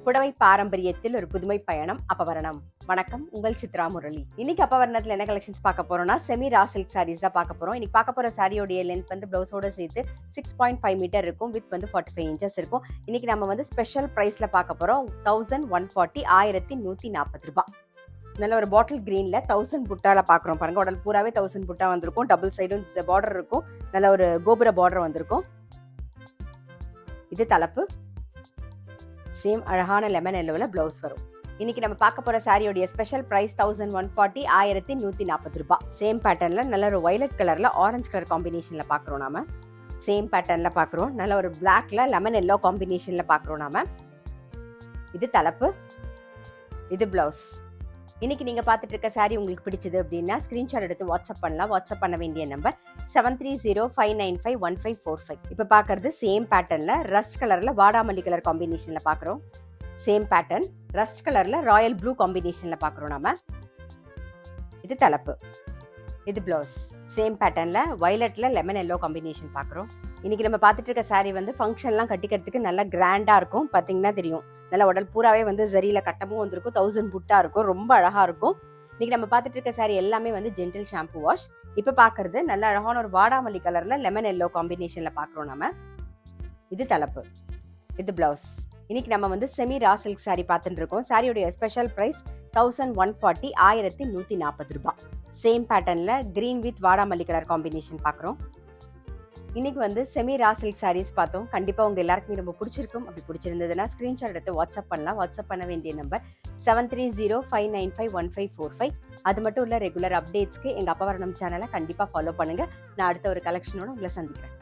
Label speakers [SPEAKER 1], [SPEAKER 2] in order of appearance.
[SPEAKER 1] புடவை பாரம்பரியத்தில் ஒரு புதுமை பயணம் அப்பவரணம். வணக்கம், உங்கள் சித்ரா முரளி. இன்னைக்கு அப்பவரணத்துல என்ன கலெக்ஷன்ஸ் பார்க்க போறோம்னா செமி ரா சில்க் சாரீஸ் தான் பார்க்க போறோம். இன்னைக்கு பார்க்க போற சாரியோடைய லென்த் வந்து பிளவுஸோட சேர்த்து 6.5 மீட்டர் இருக்கும். வித் வந்து 45 இன்ச்சஸ் இருக்கும். இன்னைக்கு நம்ம வந்து ஸ்பெஷல் பிரைஸ்ல பார்க்க போறோம். 1140 1140 ரூபாய். நல்ல ஒரு பாட்டில் கிரீன்ல 1000 புட்டால பாக்குறோம் பாருங்க. உடல் பூராவே 1000 புட்டா வந்திருக்கும். டபுள் சைடும் பார்டர் இருக்கும். நல்ல ஒரு கோபுர பார்டர் வந்திருக்கும். இது தலைப்பு. சேம் அழகான லெமன் எல்லோவில் பிளவுஸ் வரும். இன்னைக்கு நம்ம பார்க்க போற சாரியோடைய ஸ்பெஷல் பிரைஸ் 1140 1140 ரூபாய். சேம் பேட்டர்ன்ல நல்ல ஒரு வயலட் கலர்ல ஆரஞ்சு கலர் காம்பினேஷன்ல பாக்குறோம் நாம. சேம் பேட்டர்ன்ல பாக்குறோம். நல்ல ஒரு பிளாக்ல லெமன் எல்லோ காம்பினேஷன்ல பாக்குறோம் நாம. இது தலைப்பு, இது பிளவுஸ். இன்னைக்கு நீங்க பார்த்துட்டு இருக்க சாரி உங்களுக்கு பிடிச்சது அப்படின்னா ஸ்கிரீன்ஷாட் எடுத்து வாட்ஸ்அப் பண்ணலாம். வாட்ஸ்அப் பண்ண வேண்டிய நம்பர் 7305951545. இப்ப பாக்குறது சேம் பேட்டர்ன்ல ரஸ்ட் கலர்ல வாடாமல்லி கலர் காம்பினேஷன்ல பாக்குறோம். சேம் பேட்டர்ன் ரஸ்ட் கலர்ல ராயல் ப்ளூ காம்பினேஷன்ல பாக்குறோம் நாம. இது தலைப்பு, இது பிளவுஸ். சேம் பேட்டர்ன்ல வயலட்ல லெமன் எல்லோ காம்பினேஷன் பாக்குறோம். இன்னைக்கு நம்ம பார்த்துட்டு இருக்க சாரி வந்து ஃபங்க்ஷன்லாம் கட்டிக்கிறதுக்கு நல்லா கிராண்டா இருக்கும். பாத்தீங்கன்னா தெரியும், நல்ல உடல் பூராவே வந்து ஜரியில கட்டமும் வந்திருக்கும். 1000 புட்டா இருக்கும். ரொம்ப அழகா இருக்கும். இன்னைக்கு நம்ம பார்த்துட்டு இருக்க சாரி எல்லாமே வந்து ஜென்டில் ஷாம்பு வாஷ். இப்ப பாக்குறது நல்ல அழகான ஒரு வாடாமல்லி கலர்ல லெமன் எல்லோ காம்பினேஷன்ல பாக்குறோம் நாம. இது தலைப்பு, இது பிளவுஸ். இன்னைக்கு நம்ம வந்து செமி ரா சில்க் சாரி பார்த்துட்டு இருக்கோம். சாரியோடைய ஸ்பெஷல் பிரைஸ் 1140 1140 ரூபாய். சேம் பேட்டர்ன்ல கிரீன் வித் வாடாமல்லி கலர் காம்பினேஷன் பாக்குறோம். இன்னைக்கு வந்து செமி ரா சில்க் சாரீஸ் பார்த்தோம். கண்டிப்பா உங்க எல்லாருக்குமே ரொம்ப பிடிச்சிருக்கும். அப்படி பிடிச்சிருந்ததுன்னா ஸ்கிரீன்ஷாட் எடுத்து வாட்ஸ்அப் பண்ணலாம். வாட்ஸ்அப் பண்ண வேண்டிய நம்பர் 7305951545. அது மட்டும் இல்ல, ரெகுலர் அப்டேட்ஸ்க்கு எங்க அப்பவரணம் சேனலை கண்டிப்பா ஃபாலோ பண்ணுங்க. நான் அடுத்த ஒரு கலெக்ஷனோட உங்களை சந்திக்கிறேன்.